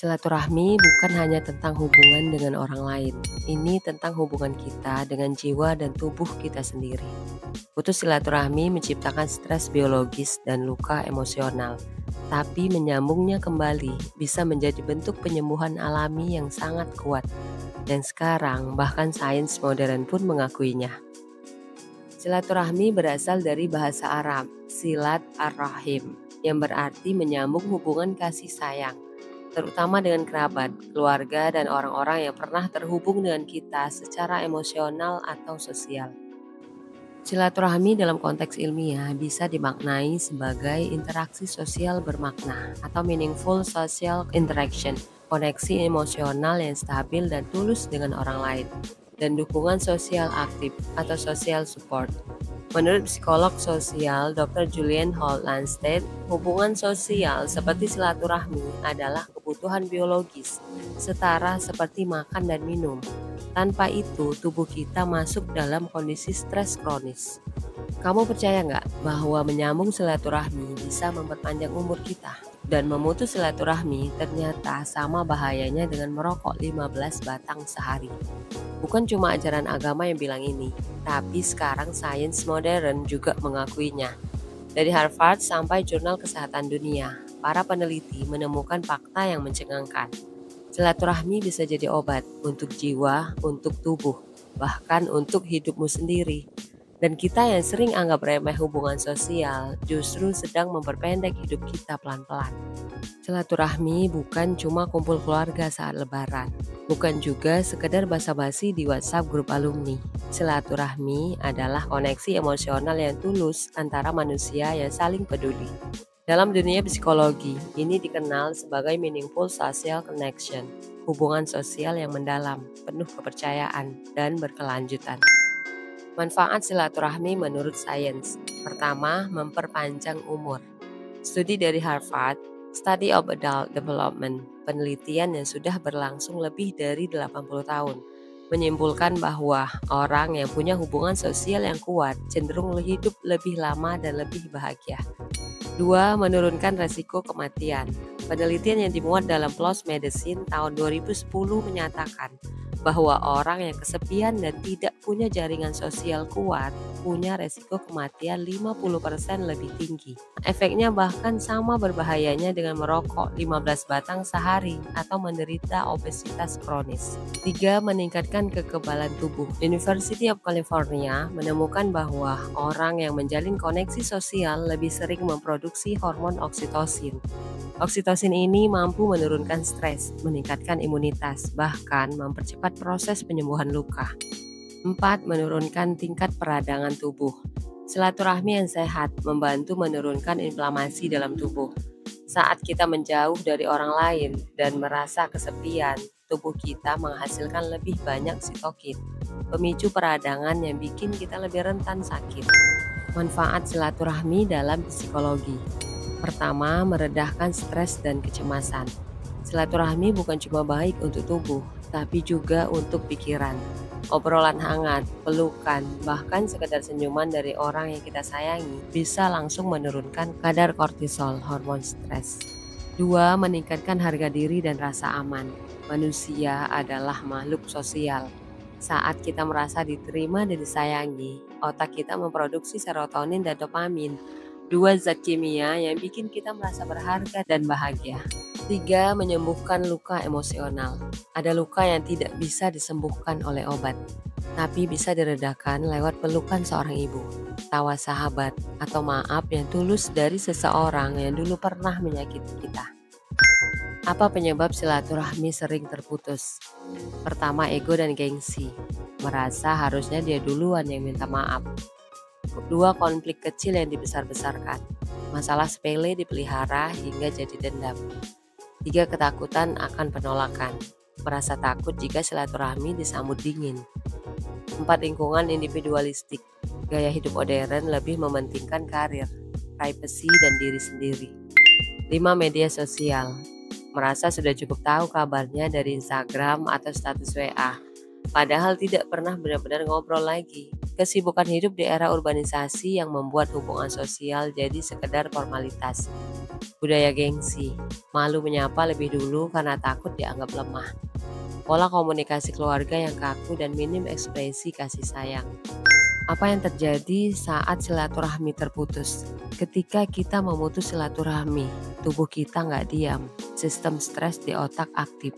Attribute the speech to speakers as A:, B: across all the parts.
A: Silaturahmi bukan hanya tentang hubungan dengan orang lain. Ini tentang hubungan kita dengan jiwa dan tubuh kita sendiri. Putus silaturahmi menciptakan stres biologis dan luka emosional. Tapi menyambungnya kembali bisa menjadi bentuk penyembuhan alami yang sangat kuat. Dan sekarang bahkan sains modern pun mengakuinya. Silaturahmi berasal dari bahasa Arab, silat ar-rahim, yang berarti menyambung hubungan kasih sayang, terutama dengan kerabat, keluarga, dan orang-orang yang pernah terhubung dengan kita secara emosional atau sosial. Silaturahmi dalam konteks ilmiah bisa dimaknai sebagai interaksi sosial bermakna atau meaningful social interaction, koneksi emosional yang stabil dan tulus dengan orang lain, dan dukungan sosial aktif atau social support. Menurut psikolog sosial Dr. Julian Holt Lunstead, hubungan sosial seperti silaturahmi adalah kebutuhan biologis, setara seperti makan dan minum. Tanpa itu, tubuh kita masuk dalam kondisi stres kronis. Kamu percaya nggak bahwa menyambung silaturahmi bisa memperpanjang umur kita? Dan memutus silaturahmi ternyata sama bahayanya dengan merokok 15 batang sehari. Bukan cuma ajaran agama yang bilang ini, tapi sekarang sains modern juga mengakuinya. Dari Harvard sampai Jurnal Kesehatan Dunia, para peneliti menemukan fakta yang mencengangkan. Silaturahmi bisa jadi obat untuk jiwa, untuk tubuh, bahkan untuk hidupmu sendiri. Dan kita yang sering anggap remeh hubungan sosial justru sedang memperpendek hidup kita pelan-pelan. Silaturahmi bukan cuma kumpul keluarga saat lebaran, bukan juga sekedar basa-basi di WhatsApp grup alumni. Silaturahmi adalah koneksi emosional yang tulus antara manusia yang saling peduli. Dalam dunia psikologi, ini dikenal sebagai meaningful social connection, hubungan sosial yang mendalam, penuh kepercayaan, dan berkelanjutan. Manfaat silaturahmi menurut sains. Pertama, memperpanjang umur. Studi dari Harvard, Study of Adult Development, penelitian yang sudah berlangsung lebih dari 80 tahun, menyimpulkan bahwa orang yang punya hubungan sosial yang kuat cenderung hidup lebih lama dan lebih bahagia. 2. Menurunkan resiko kematian. Penelitian yang dimuat dalam PLOS Medicine tahun 2010 menyatakan bahwa orang yang kesepian dan tidak punya jaringan sosial kuat punya resiko kematian 50% lebih tinggi. Efeknya bahkan sama berbahayanya dengan merokok 15 batang sehari atau menderita obesitas kronis. 3. Meningkatkan kekebalan tubuh. University of California menemukan bahwa orang yang menjalin koneksi sosial lebih sering memproduksi hormon oksitosin. Oksitosin ini mampu menurunkan stres, meningkatkan imunitas, bahkan mempercepat proses penyembuhan luka. 4. Menurunkan tingkat peradangan tubuh. Silaturahmi yang sehat membantu menurunkan inflamasi dalam tubuh. Saat kita menjauh dari orang lain dan merasa kesepian, tubuh kita menghasilkan lebih banyak sitokin, pemicu peradangan yang bikin kita lebih rentan sakit. Manfaat silaturahmi dalam psikologi. Pertama, meredahkan stres dan kecemasan. Silaturahmi bukan cuma baik untuk tubuh, tapi juga untuk pikiran. Obrolan hangat, pelukan, bahkan sekedar senyuman dari orang yang kita sayangi bisa langsung menurunkan kadar kortisol, hormon stres. 2. Meningkatkan harga diri dan rasa aman. Manusia adalah makhluk sosial. Saat kita merasa diterima dan disayangi, otak kita memproduksi serotonin dan dopamin, 2 zat kimia yang bikin kita merasa berharga dan bahagia. 3. Menyembuhkan luka emosional. Ada luka yang tidak bisa disembuhkan oleh obat, tapi bisa diredakan lewat pelukan seorang ibu, tawa sahabat, atau maaf yang tulus dari seseorang yang dulu pernah menyakiti kita. Apa penyebab silaturahmi sering terputus? Pertama, ego dan gengsi. Merasa harusnya dia duluan yang minta maaf. 2. Konflik kecil yang dibesar-besarkan. Masalah sepele dipelihara hingga jadi dendam. 3. Ketakutan akan penolakan. Merasa takut jika silaturahmi disambut dingin. 4. Lingkungan individualistik. Gaya hidup modern lebih mementingkan karir, privasi, dan diri sendiri. 5. Media sosial. Merasa sudah cukup tahu kabarnya dari Instagram atau status WA, padahal tidak pernah benar-benar ngobrol lagi. Kesibukan hidup di era urbanisasi yang membuat hubungan sosial jadi sekedar formalitas. Budaya gengsi, malu menyapa lebih dulu karena takut dianggap lemah. Pola komunikasi keluarga yang kaku dan minim ekspresi kasih sayang. Apa yang terjadi saat silaturahmi terputus? Ketika kita memutus silaturahmi, tubuh kita nggak diam. Sistem stres di otak aktif.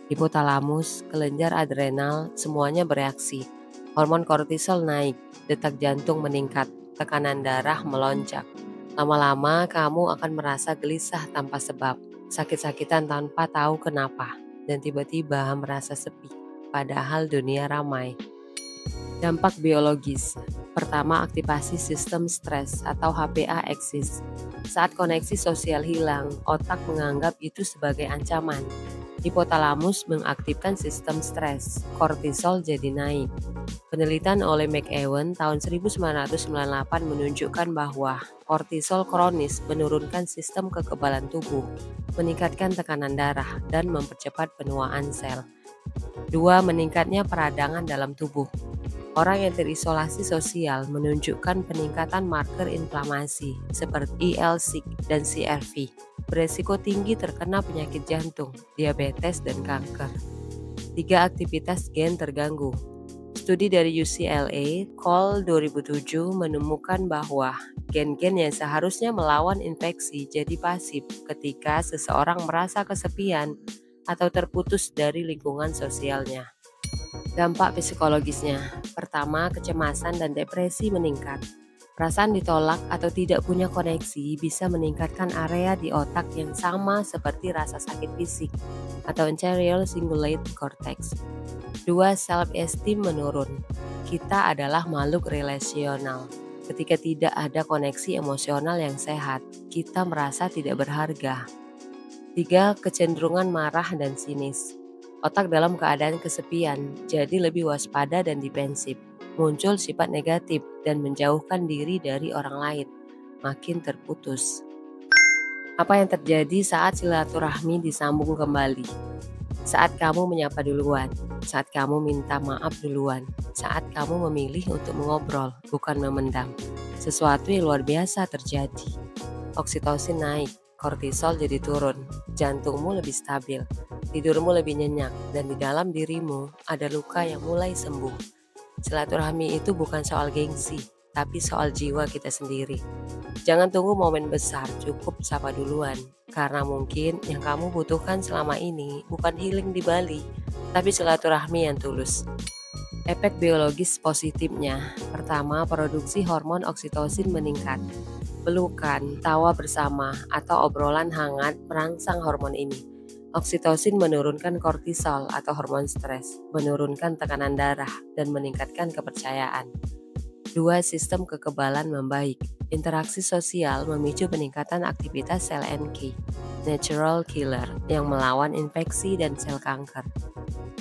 A: Hipotalamus, kelenjar adrenal, semuanya bereaksi. Hormon kortisol naik, detak jantung meningkat, tekanan darah melonjak. Lama-lama kamu akan merasa gelisah tanpa sebab, sakit-sakitan tanpa tahu kenapa, dan tiba-tiba merasa sepi, padahal dunia ramai. Dampak biologis. Pertama, aktivasi sistem stres atau HPA eksis. Saat koneksi sosial hilang, otak menganggap itu sebagai ancaman. Hipotalamus mengaktifkan sistem stres, kortisol jadi naik. Penelitian oleh McEwen tahun 1998 menunjukkan bahwa kortisol kronis menurunkan sistem kekebalan tubuh, meningkatkan tekanan darah, dan mempercepat penuaan sel. 2. Meningkatnya peradangan dalam tubuh. Orang yang terisolasi sosial menunjukkan peningkatan marker inflamasi seperti IL-6 dan CRP. Beresiko tinggi terkena penyakit jantung, diabetes, dan kanker. 3. Aktivitas gen terganggu. Studi dari UCLA, Cole 2007 menemukan bahwa gen-gen yang seharusnya melawan infeksi jadi pasif ketika seseorang merasa kesepian atau terputus dari lingkungan sosialnya. Dampak psikologisnya. Pertama, kecemasan dan depresi meningkat. Perasaan ditolak atau tidak punya koneksi bisa meningkatkan area di otak yang sama seperti rasa sakit fisik atau anterior cingulate cortex. 2. Self-esteem menurun. Kita adalah makhluk relasional. Ketika tidak ada koneksi emosional yang sehat, kita merasa tidak berharga. 3. Kecenderungan marah dan sinis. Otak dalam keadaan kesepian, jadi lebih waspada dan defensif. Muncul sifat negatif dan menjauhkan diri dari orang lain. Makin terputus. Apa yang terjadi saat silaturahmi disambung kembali? Saat kamu menyapa duluan, saat kamu minta maaf duluan, saat kamu memilih untuk mengobrol, bukan memendam. Sesuatu yang luar biasa terjadi. Oksitosin naik, kortisol jadi turun, jantungmu lebih stabil, tidurmu lebih nyenyak, dan di dalam dirimu ada luka yang mulai sembuh. Silaturahmi itu bukan soal gengsi, tapi soal jiwa kita sendiri. Jangan tunggu momen besar, cukup sapa duluan. Karena mungkin yang kamu butuhkan selama ini bukan healing di Bali, tapi silaturahmi yang tulus. Efek biologis positifnya. Pertama, produksi hormon oksitosin meningkat. Pelukan, tawa bersama, atau obrolan hangat merangsang hormon ini. Oksitosin menurunkan kortisol atau hormon stres, menurunkan tekanan darah, dan meningkatkan kepercayaan. 2. Sistem kekebalan membaik. Interaksi sosial memicu peningkatan aktivitas sel NK, natural killer, yang melawan infeksi dan sel kanker.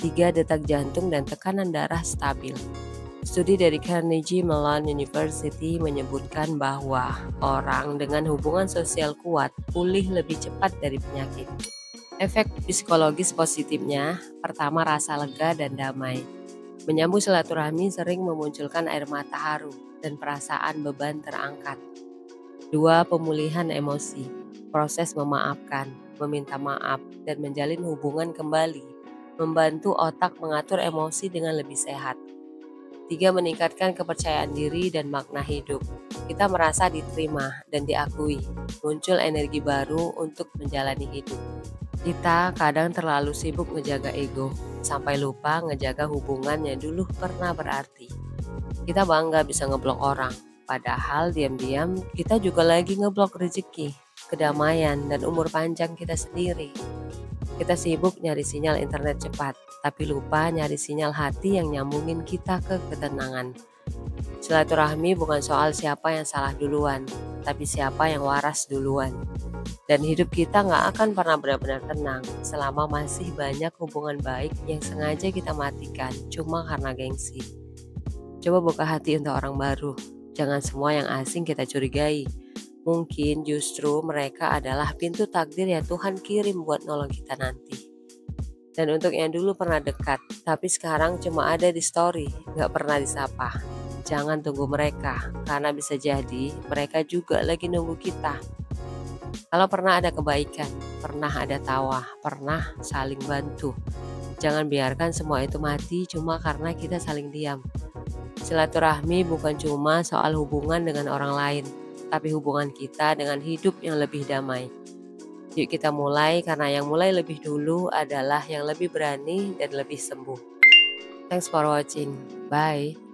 A: 3. Detak jantung dan tekanan darah stabil. Studi dari Carnegie Mellon University menyebutkan bahwa orang dengan hubungan sosial kuat pulih lebih cepat dari penyakit. Efek psikologis positifnya, pertama rasa lega dan damai. Menyambung silaturahmi sering memunculkan air mata haru dan perasaan beban terangkat. 2. Pemulihan emosi. Proses memaafkan, meminta maaf, dan menjalin hubungan kembali membantu otak mengatur emosi dengan lebih sehat. 3. Meningkatkan kepercayaan diri dan makna hidup. Kita merasa diterima dan diakui, muncul energi baru untuk menjalani hidup. Kita kadang terlalu sibuk ngejaga ego, sampai lupa ngejaga hubungan yang dulu pernah berarti. Kita bangga bisa ngeblok orang, padahal diam-diam kita juga lagi ngeblok rezeki, kedamaian, dan umur panjang kita sendiri. Kita sibuk nyari sinyal internet cepat, tapi lupa nyari sinyal hati yang nyambungin kita ke ketenangan. Silaturahmi bukan soal siapa yang salah duluan, tapi siapa yang waras duluan. Dan hidup kita nggak akan pernah benar-benar tenang selama masih banyak hubungan baik yang sengaja kita matikan cuma karena gengsi. Coba buka hati untuk orang baru, jangan semua yang asing kita curigai. Mungkin justru mereka adalah pintu takdir yang Tuhan kirim buat nolong kita nanti. Dan untuk yang dulu pernah dekat, tapi sekarang cuma ada di story, nggak pernah disapa. Jangan tunggu mereka, karena bisa jadi mereka juga lagi nunggu kita. Kalau pernah ada kebaikan, pernah ada tawa, pernah saling bantu. Jangan biarkan semua itu mati cuma karena kita saling diam. Silaturahmi bukan cuma soal hubungan dengan orang lain, tapi hubungan kita dengan hidup yang lebih damai. Yuk kita mulai, karena yang mulai lebih dulu adalah yang lebih berani dan lebih sembuh. Thanks for watching. Bye.